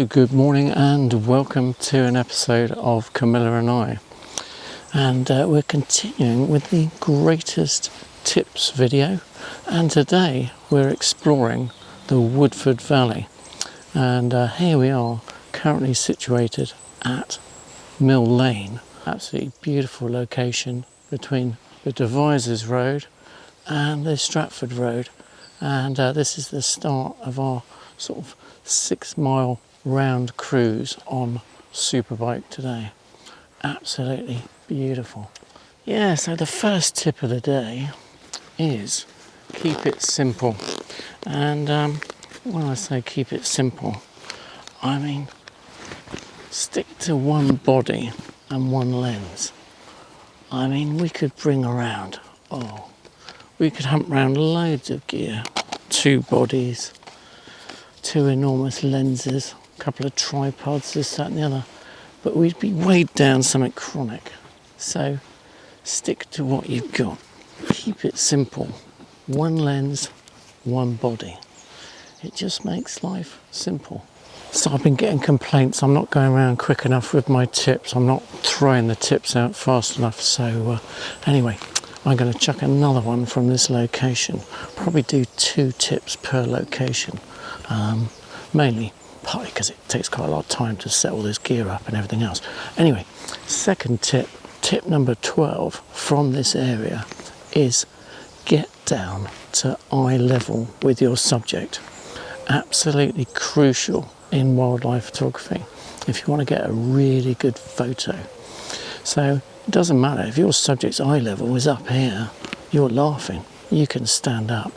So good morning and welcome to an episode of Camilla and I, and we're continuing with the greatest tips video, and today we're exploring the Woodford Valley, and here we are currently situated at Mill Lane. Absolutely beautiful location between the Devizes Road and the Stratford Road, and this is the start of our sort of 6-mile round cruise on Superbike today. Absolutely beautiful. Yeah, so the first tip of the day is keep it simple. And when I say keep it simple, I mean stick to one body and one lens. I mean, we could bring around, we could hunt around loads of gear, 2 bodies, 2 enormous lenses, a couple of tripods, this, that and the other, but we'd be weighed down something chronic. So stick to what you've got. Keep it simple. One lens, one body. It just makes life simple. So I've been getting complaints I'm not going around quick enough with my tips. I'm not throwing the tips out fast enough. So anyway, I'm going to chuck another one from this location. Probably do 2 tips per location. Mainly partly because it takes quite a lot of time to set all this gear up and everything else. Anyway, second tip number 12 from this area is get down to eye level with your subject. Absolutely crucial in wildlife photography if you want to get a really good photo. So it doesn't matter if your subject's eye level is up here, you're laughing, you can stand up,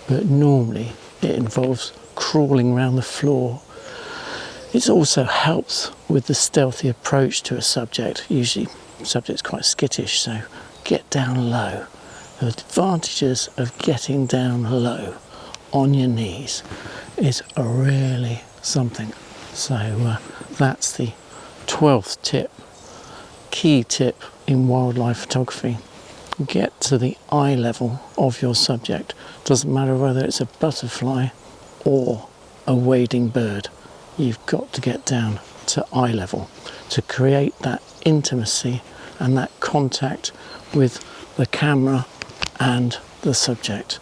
but normally it involves crawling around the floor. It also helps with the stealthy approach to a subject. Usually the subject's quite skittish, so get down low. The advantages of getting down low on your knees is really something. So that's the 12th tip, key tip in wildlife photography. Get to the eye level of your subject. Doesn't matter whether it's a butterfly or a wading bird, you've got to get down to eye level to create that intimacy and that contact with the camera and the subject.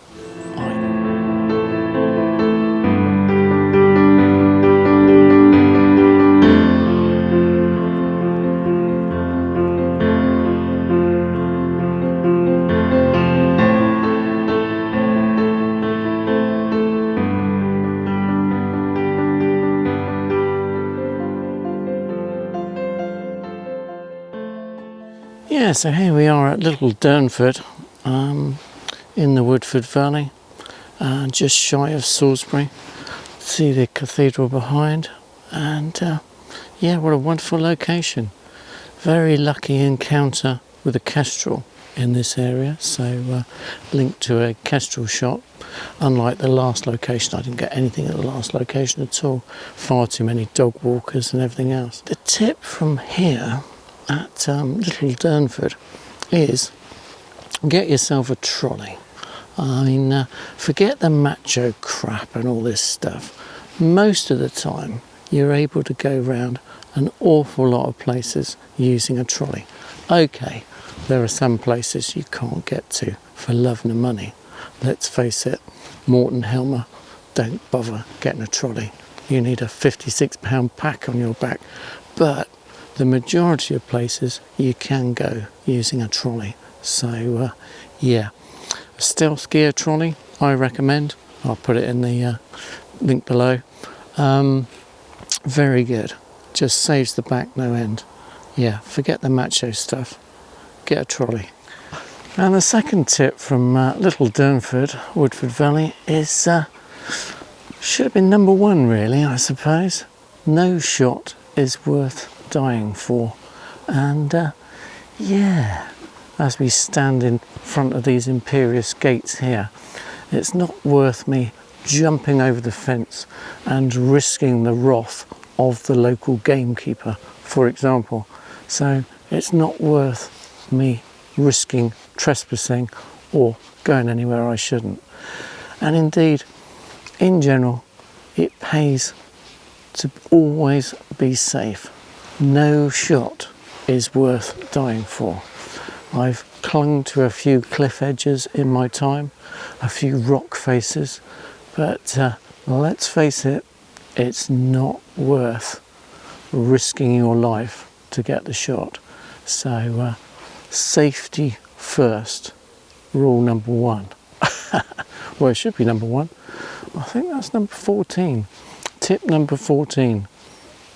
Yeah, so here we are at Little Durnford in the Woodford Valley, just shy of Salisbury. See the cathedral behind, and yeah, what a wonderful location. Very lucky encounter with a kestrel in this area, so linked to a kestrel shot. Unlike the last location, I didn't get anything at the last location at all. Far too many dog walkers and everything else. The tip from here at Little Durnford is get yourself a trolley. I mean, forget the macho crap and all this stuff. Most of the time you're able to go around an awful lot of places using a trolley. Okay, there are some places you can't get to for love nor money. Let's face it, Morton Helmer, don't bother getting a trolley. You need a £56 pack on your back. But the majority of places you can go using a trolley. So yeah, a stealth gear trolley I recommend. I'll put it in the link below. Very good, just saves the back no end. Yeah, forget the macho stuff, get a trolley. And the second tip from Little Durnford, Woodford Valley is should have been number 1 really, I suppose. No shot is worth dying for. And yeah, as we stand in front of these imperious gates here, it's not worth me jumping over the fence and risking the wrath of the local gamekeeper, for example. So it's not worth me risking trespassing or going anywhere I shouldn't. And indeed, in general, it pays to always be safe. No shot is worth dying for. I've clung to a few cliff edges in my time, a few rock faces, but let's face it, it's not worth risking your life to get the shot. So safety first, rule number one. Well, it should be number one. I think that's number 14. Tip number 14,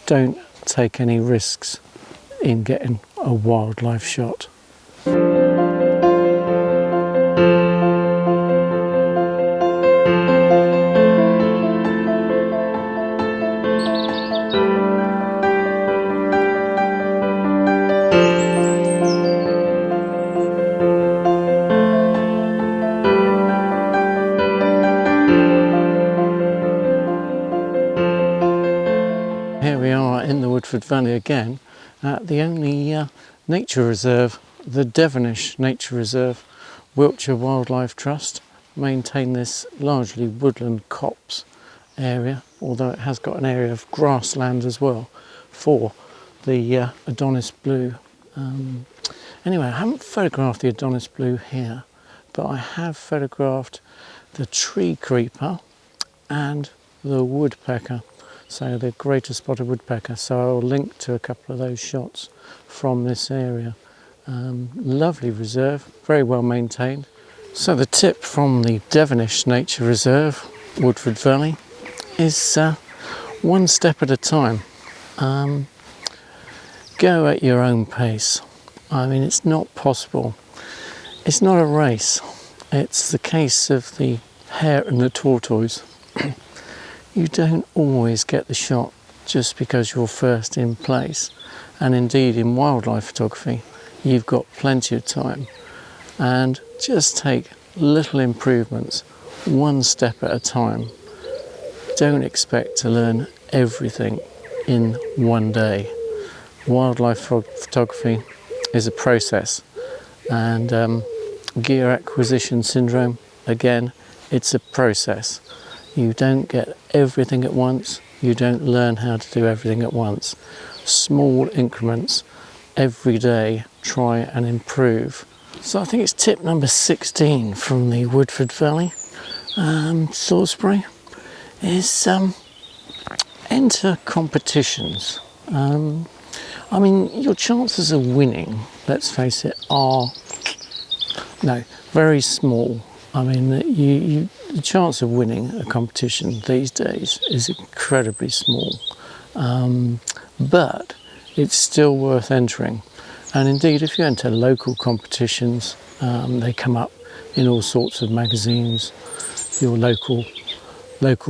don't take any risks in getting a wildlife shot. Here we are in the Woodford Valley again at the only nature reserve, the Devonish Nature Reserve. Wiltshire Wildlife Trust maintain this largely woodland copse area, although it has got an area of grassland as well for the Adonis blue. Anyway, I haven't photographed the Adonis blue here, but I have photographed the tree creeper and the woodpecker. So the greater spotted woodpecker. So I'll link to a couple of those shots from this area. Lovely reserve, very well maintained. So the tip from the Devonish Nature Reserve, Woodford Valley, is one step at a time. Go at your own pace. I mean, it's not possible. It's not a race. It's the case of the hare and the tortoise. You don't always get the shot just because you're first in place. And indeed, in wildlife photography, you've got plenty of time. And just take little improvements, one step at a time. Don't expect to learn everything in one day. Wildlife photography is a process. And gear acquisition syndrome, again, it's a process. You don't get everything at once, you don't learn how to do everything at once. Small increments, every day, try and improve. So I think it's tip number 16 from the Woodford Valley, Salisbury, is enter competitions. I mean, your chances of winning, let's face it, are very small. I mean, the chance of winning a competition these days is incredibly small, but it's still worth entering. And indeed, if you enter local competitions, they come up in all sorts of magazines, your local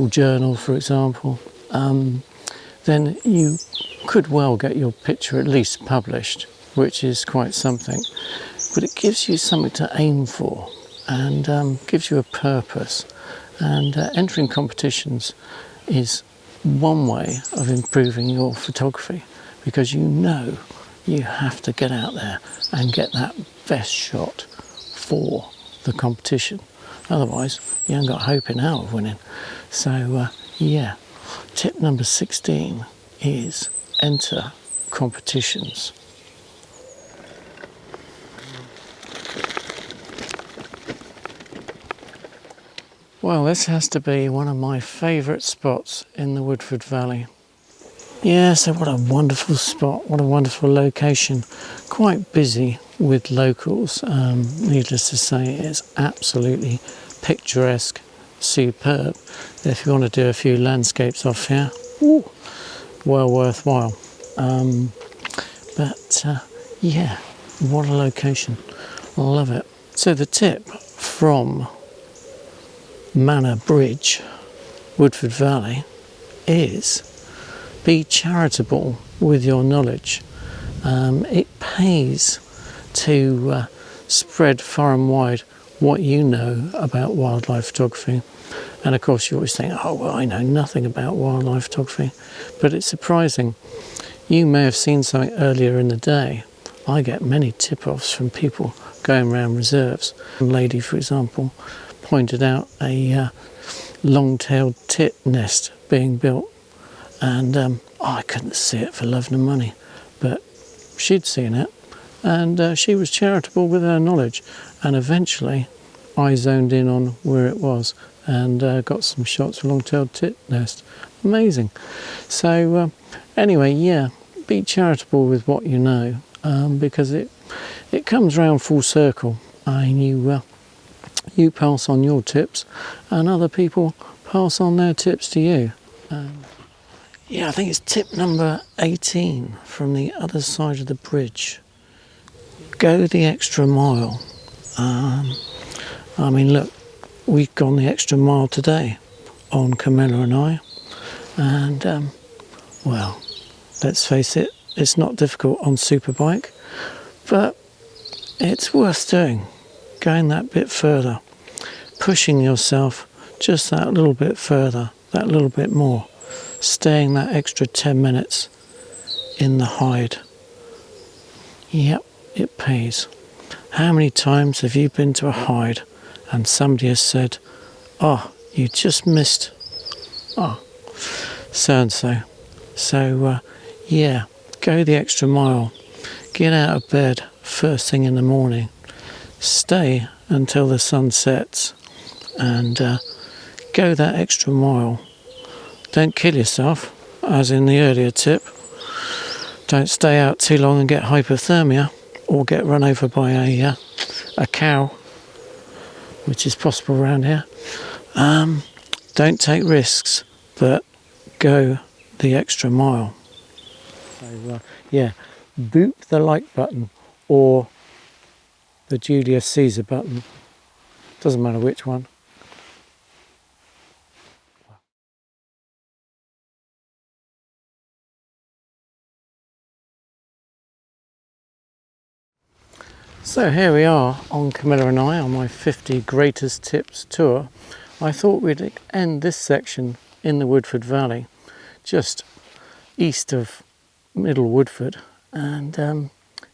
journal, for example, then you could well get your picture at least published, which is quite something. But it gives you something to aim for, and gives you a purpose. And entering competitions is one way of improving your photography, because you know you have to get out there and get that best shot for the competition. Otherwise, you haven't got hope in hell of winning. So yeah, tip number 16 is enter competitions. Well, this has to be one of my favourite spots in the Woodford Valley. Yeah, so what a wonderful spot, what a wonderful location. Quite busy with locals, needless to say, it's absolutely picturesque, superb. If you want to do a few landscapes off here, well worthwhile. Yeah, what a location, I love it. So the tip from Manor Bridge, Woodford Valley, is be charitable with your knowledge. It pays to spread far and wide what you know about wildlife photography. And of course you always think, oh well, I know nothing about wildlife photography, but it's surprising. You may have seen something earlier in the day. I get many tip-offs from people going around reserves. A lady, for example, pointed out a long-tailed tit nest being built, and I couldn't see it for love nor money, but she'd seen it, and she was charitable with her knowledge, and eventually I zoned in on where it was and got some shots of long-tailed tit nest. Amazing. So anyway, yeah, be charitable with what you know, because it comes round full circle, and you pass on your tips and other people pass on their tips to you. Yeah, I think it's tip number 18 from the other side of the bridge. Go the extra mile. I mean, look, we've gone the extra mile today on Camilla and I, and well, let's face it, it's not difficult on superbike, but it's worth doing, going that bit further, pushing yourself just that little bit further, that little bit more, staying that extra 10 minutes in the hide. Yep, it pays. How many times have you been to a hide and somebody has said, oh, you just missed, oh, so-and-so. So, yeah, go the extra mile. Get out of bed first thing in the morning. Stay until the sun sets and go that extra mile. Don't kill yourself, as in the earlier tip. Don't stay out too long and get hypothermia or get run over by a cow, which is possible around here. Don't take risks, but go the extra mile. So, yeah, boop the like button or the Julius Caesar button. Doesn't matter which one. So here we are on Camilla and I on my 50 greatest tips tour. I thought we'd end this section in the Woodford Valley, just east of Middle Woodford, and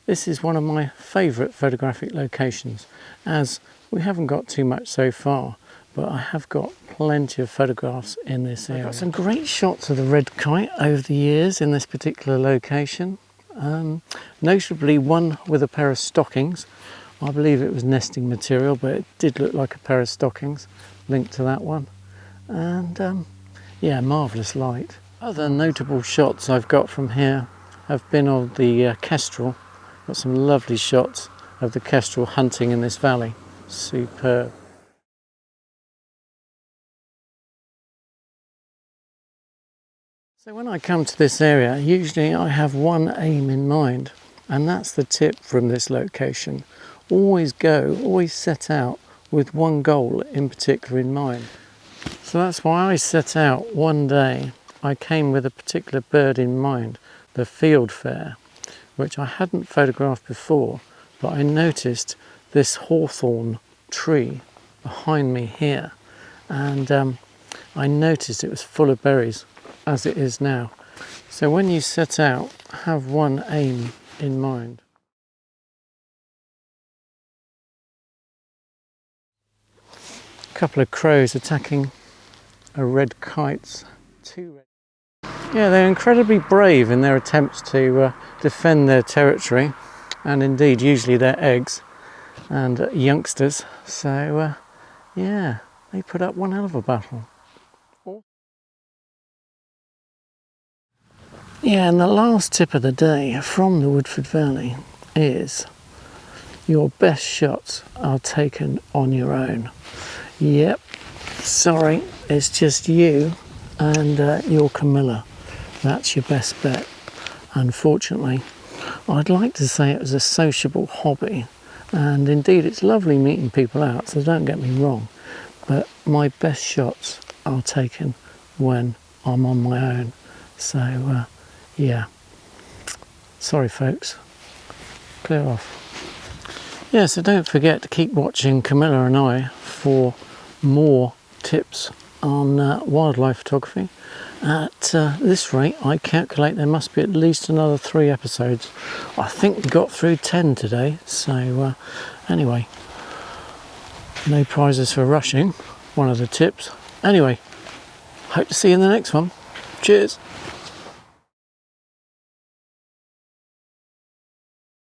this is one of my favourite photographic locations, as we haven't got too much so far, but I have got plenty of photographs in this area. I've got some great shots of the red kite over the years in this particular location. Notably one with a pair of stockings. I believe it was nesting material, but it did look like a pair of stockings linked to that one. And yeah, marvellous light. Other notable shots I've got from here have been of the kestrel. Got some lovely shots of the kestrel hunting in this valley. Superb. So when I come to this area, usually I have one aim in mind, and that's the tip from this location. Always set out with one goal in particular in mind. So that's why I set out one day. I came with a particular bird in mind, the fieldfare, which I hadn't photographed before, but I noticed this hawthorn tree behind me here, and I noticed it was full of berries, as it is now. So when you set out, have one aim in mind. A couple of crows attacking a red kite's Yeah, they're incredibly brave in their attempts to defend their territory, and indeed usually their eggs and youngsters. So yeah, they put up one hell of a battle. Yeah, and the last tip of the day from the Woodford Valley is your best shots are taken on your own. Yep, sorry, it's just you and your Camilla. That's your best bet. Unfortunately, I'd like to say it was a sociable hobby, and indeed it's lovely meeting people out, so don't get me wrong, but my best shots are taken when I'm on my own. So yeah, sorry folks, clear off. Yeah, so don't forget to keep watching Camilla and I for more tips on wildlife photography. At this rate, I calculate there must be at least another 3 episodes. I think we got through 10 today, so anyway, no prizes for rushing, one of the tips. Anyway, hope to see you in the next one. Cheers.